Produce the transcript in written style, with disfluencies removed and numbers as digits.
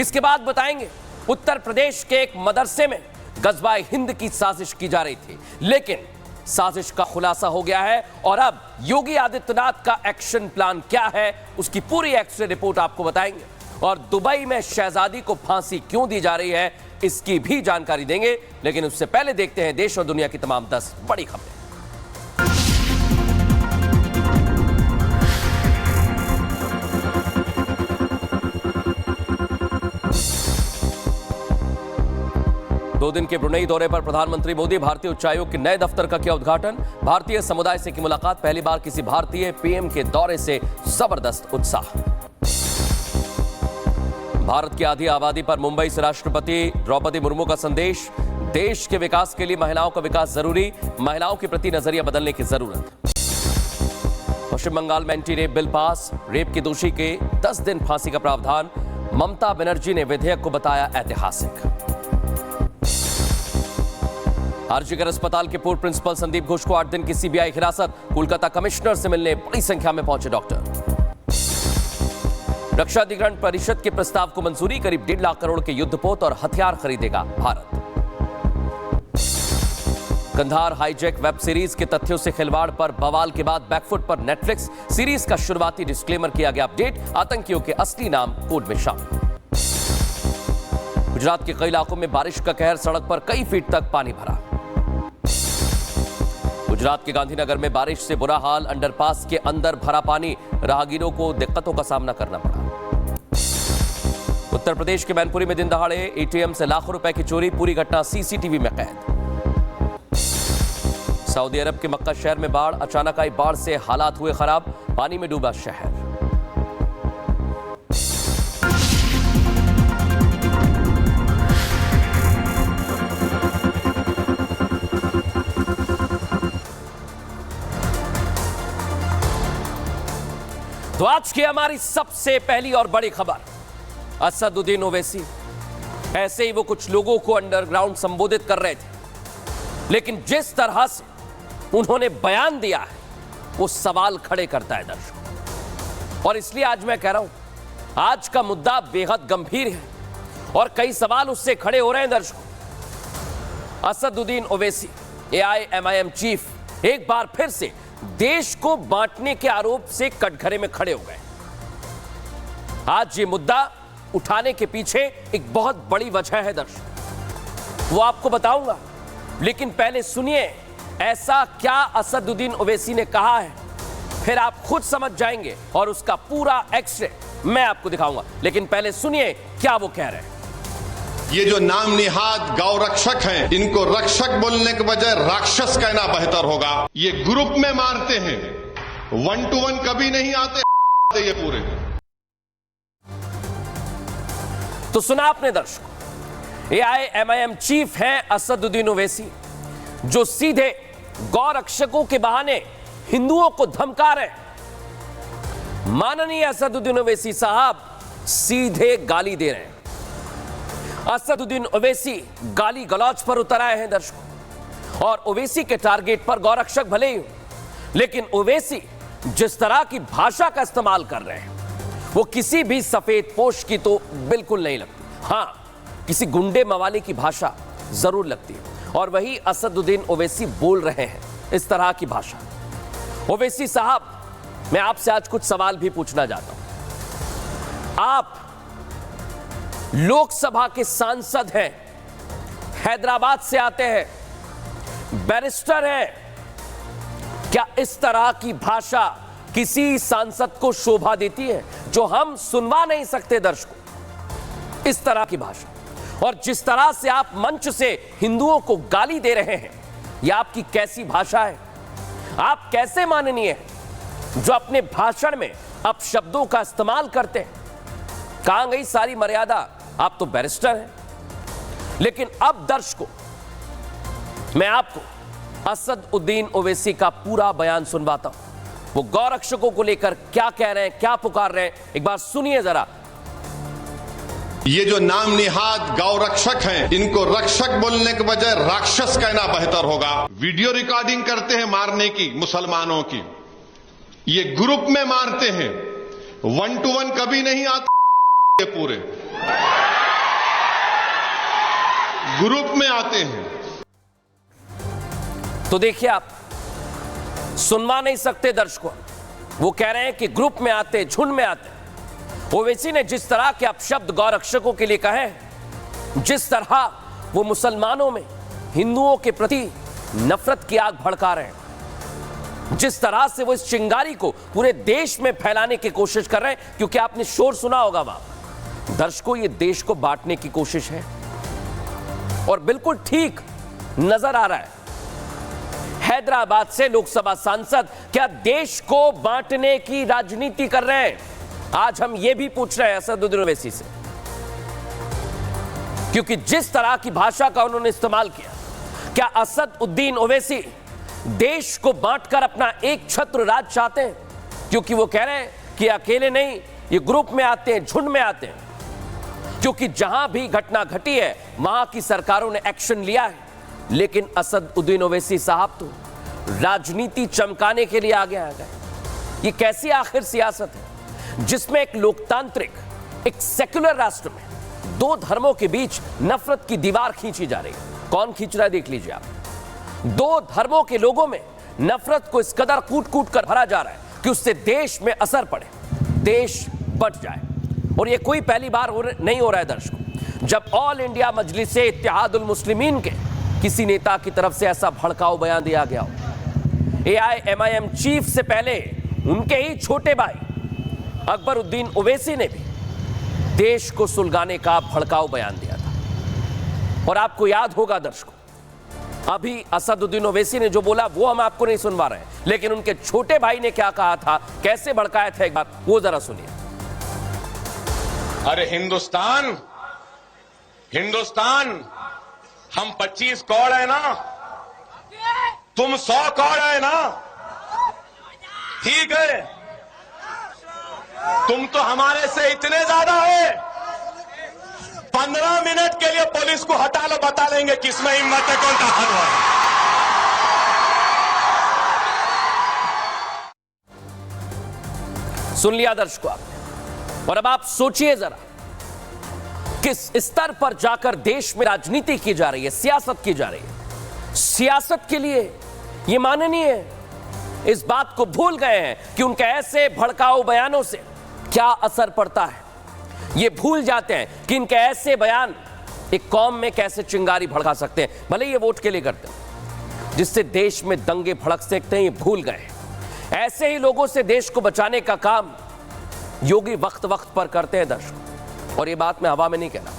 इसके बाद बताएंगे उत्तर प्रदेश के एक मदरसे में गजवाए हिंद की साजिश की जा रही थी, लेकिन साजिश का खुलासा हो गया है और अब योगी आदित्यनाथ का एक्शन प्लान क्या है उसकी पूरी एक्सरे रिपोर्ट आपको बताएंगे। और दुबई में शहजादी को फांसी क्यों दी जा रही है इसकी भी जानकारी देंगे, लेकिन उससे पहले देखते हैं देश और दुनिया की तमाम 10 बड़ी खबरें। दो दिन के ब्रुनेई दौरे पर प्रधानमंत्री मोदी भारतीय उच्चायोग के नए दफ्तर का किया उद्घाटन। भारतीय समुदाय से की मुलाकात, पहली बार किसी भारतीय पीएम के दौरे से जबरदस्त उत्साह। भारत की आधी आबादी पर मुंबई से राष्ट्रपति द्रौपदी मुर्मू का संदेश, देश के विकास के लिए महिलाओं का विकास जरूरी, महिलाओं के प्रति नजरिया बदलने की जरूरत। पश्चिम बंगाल में anti rape bill pass, rape के दोषी के 10 दिन फांसी का प्रावधान, ममता बनर्जी ने विधेयक को बताया ऐतिहासिक। आरजीकर अस्पताल के पूर्व प्रिंसिपल संदीप घोष को 8 दिन की सीबीआई हिरासत, कोलकाता कमिश्नर से मिलने बड़ी संख्या में पहुंचे डॉक्टर। रक्षा अधिग्रहण परिषद के प्रस्ताव को मंजूरी, करीब 1.5 लाख करोड़ के युद्धपोत और हथियार खरीदेगा Bharat. Kandahar hijack web series के तथ्यों से खिलवाड़ पर बवाल के बाद बैकफुट पर नेटफ्लिक्स, सीरीज का शुरुआती डिस्क्लेमर किया गया अपडेट, आतंकियों के असली नाम कोड में शामिल। गुजरात के कई इलाकों में बारिश का कहर, सड़क पर कई फीट तक पानी भरा। गुजरात के गांधीनगर में बारिश से बुरा हाल, अंडरपास के अंदर भरा पानी, राहगीरों को दिक्कतों का सामना करना पड़ा। उत्तर प्रदेश के मैनपुरी में दिन दहाड़े एटीएम से लाखों रुपए की चोरी, पूरी घटना सीसीटीवी में कैद। सऊदी अरब के मक्का शहर में बाढ़, अचानक आई बाढ़ से हालात हुए खराब, पानी में डूबा शहर। तो आज की हमारी सबसे पहली और बड़ी खबर, असदुद्दीन ओवैसी। ऐसे ही वो कुछ लोगों को अंडरग्राउंड संबोधित कर रहे थे, लेकिन जिस तरह से उन्होंने बयान दिया है वो सवाल खड़े करता है दर्शकों। और इसलिए आज मैं कह रहा हूं आज का मुद्दा बेहद गंभीर है और कई सवाल उससे खड़े हो रहे हैं दर्शकों। असदुद्दीन ओवैसी एआईएमआईएम चीफ एक बार फिर से देश को बांटने के आरोप से कटघरे में खड़े हो गए। आज ये मुद्दा उठाने के पीछे एक बहुत बड़ी वजह है दर्शक, वो आपको बताऊंगा, लेकिन पहले सुनिए ऐसा क्या असदुद्दीन ओवैसी ने कहा है, फिर आप खुद समझ जाएंगे और उसका पूरा एक्सरे मैं आपको दिखाऊंगा। लेकिन पहले सुनिए क्या वो कह रहे हैं। ये जो नाम निहाद गौ रक्षक हैं, इनको रक्षक बोलने के बजाय राक्षस कहना बेहतर होगा। ये ग्रुप में मारते हैं, 1 to 1 कभी नहीं आते ये पूरे। तो सुना आपने दर्शकों, एआईएमआईएम चीफ हैं असदुद्दीन ओवैसी, जो सीधे गौ रक्षकों के बहाने हिंदुओं को धमका रहे। माननीय असदुद्दीन ओवैसी साहब सीधे गाली दे रहे हैं। असदुद्दीन ओवैसी गाली गलौज पर उतर आए हैं दर्शकों, और ओवैसी के टारगेट पर गौरक्षक भले ही हो, लेकिन ओवैसी जिस तरह की भाषा का इस्तेमाल कर रहे हैं वो किसी भी सफेद पोश की तो बिल्कुल नहीं लगती। हां, किसी गुंडे मवाली की भाषा जरूर लगती है, और वही असदुद्दीन ओवैसी बोल रहे हैं इस तरह की भाषा। ओवैसी साहब, मैं आपसे आज कुछ सवाल भी पूछना चाहता हूं। आप लोकसभा के सांसद हैं, हैदराबाद से आते हैं, बैरिस्टर हैं, क्या इस तरह की भाषा किसी सांसद को शोभा देती है? जो हम सुनवा नहीं सकते दर्शकों, इस तरह की भाषा। और जिस तरह से आप मंच से हिंदुओं को गाली दे रहे हैं, यह आपकी कैसी भाषा है? आप कैसे माननीय हैं जो अपने भाषण में अपशब्दों का इस्तेमाल करते हैं? कहां गई सारी मर्यादा? आप तो बैरिस्टर हैं। लेकिन अब दर्शकों, मैं आपको असदुद्दीन ओवैसी का पूरा बयान सुनवाता हूं। वो गौरक्षकों को लेकर क्या कह रहे हैं, क्या पुकार रहे हैं, एक बार सुनिए जरा। ये जो नाम निहाद गौ रक्षक हैं, इनको रक्षक बोलने के बजाय राक्षस कहना बेहतर होगा। वीडियो रिकॉर्डिंग करते हैं मारने की, मुसलमानों की, ये ग्रुप में मारते हैं, 1 to 1 कभी नहीं आते पूरे। ग्रुप में आते हैं। तो देखिए, आप सुनवा नहीं सकते दर्शकों, वो कह रहे हैं कि ग्रुप में आते, झुंड में आते। ओवैसी ने जिस तरह के अपशब्द गौरक्षकों के लिए कहे, जिस तरह वो मुसलमानों में हिंदुओं के प्रति नफरत की आग भड़का रहे हैं, जिस तरह से वो इस चिंगारी को पूरे देश में फैलाने की कोशिश कर रहे हैं, क्योंकि आपने शोर सुना होगा वहां, दर्शकों, ये देश को बांटने की कोशिश है और बिल्कुल ठीक नजर आ रहा है। हैदराबाद से लोकसभा सांसद क्या देश को बांटने की राजनीति कर रहे हैं? आज हम ये भी पूछ रहे हैं असदुद्दीन ओवैसी से, क्योंकि जिस तरह की भाषा का उन्होंने इस्तेमाल किया, क्या असदुद्दीन ओवैसी देश को बांटकर अपना एक छत्र राज चाहते हैं? क्योंकि वो कह रहे हैं कि अकेले नहीं, ये ग्रुप में आते हैं, झुंड में आते हैं, क्योंकि जहां भी घटना घटी है वहां की सरकारों ने एक्शन लिया है। लेकिन असदुद्दीन ओवैसी साहब तो राजनीति चमकाने के लिए आगे आ गए। ये कैसी आखिर सियासत है जिसमें एक लोकतांत्रिक, एक सेक्युलर राष्ट्र में दो धर्मों के बीच नफरत की दीवार खींची जा रही है? कौन खींच रहा है देख लीजिए आप। दो धर्मों के लोगों में नफरत को इस कदर कूट कूट कर भरा जा रहा है कि उससे देश में असर पड़े, देश बच जाए। और ये कोई पहली बार नहीं हो रहा है दर्शकों, जब ऑल इंडिया मजलिसे इत्तेहादुल मुस्लिमीन के किसी नेता की तरफ से ऐसा भड़काऊ बयान दिया गया हो। AIMIM चीफ से पहले उनके ही छोटे भाई अकबरुद्दीन ओवैसी ने भी देश को सुलगाने का भड़काऊ बयान दिया था। और आपको याद होगा दर्शकों, अभी असदुद्दीन ओवैसी ने जो बोला वो हम आपको नहीं सुनवा रहे हैं, लेकिन उनके छोटे भाई ने क्या कहा था, कैसे भड़काया था, एक बार वो जरा सुनिए। अरे हिंदुस्तान, हम 25 कौड़ है ना, तुम 100 कौड़ है ना, ठीक है, तुम तो हमारे से इतने ज्यादा है, 15 मिनट के लिए पुलिस को हटा लो, बता लेंगे किसमें हिम्मत है, कौन ताकत है। सुन लिया दर्शकों आपने, और अब आप सोचिए जरा किस स्तर पर जाकर देश में राजनीति की जा रही है, सियासत की जा रही है। सियासत के लिए यह माननीय है, इस बात को भूल गए हैं कि उनके ऐसे भड़काऊ बयानों से क्या असर पड़ता है। ये भूल जाते हैं कि इनके ऐसे बयान एक कौम में कैसे चिंगारी भड़का सकते हैं, भले ये वोट के लिए करते हैं, जिससे देश में दंगे भड़क सकते हैं। ये भूल गए। ऐसे ही लोगों से देश को बचाने का काम योगी वक्त वक्त पर करते हैं दर्शकों, और ये बात मैं हवा में नहीं कहना।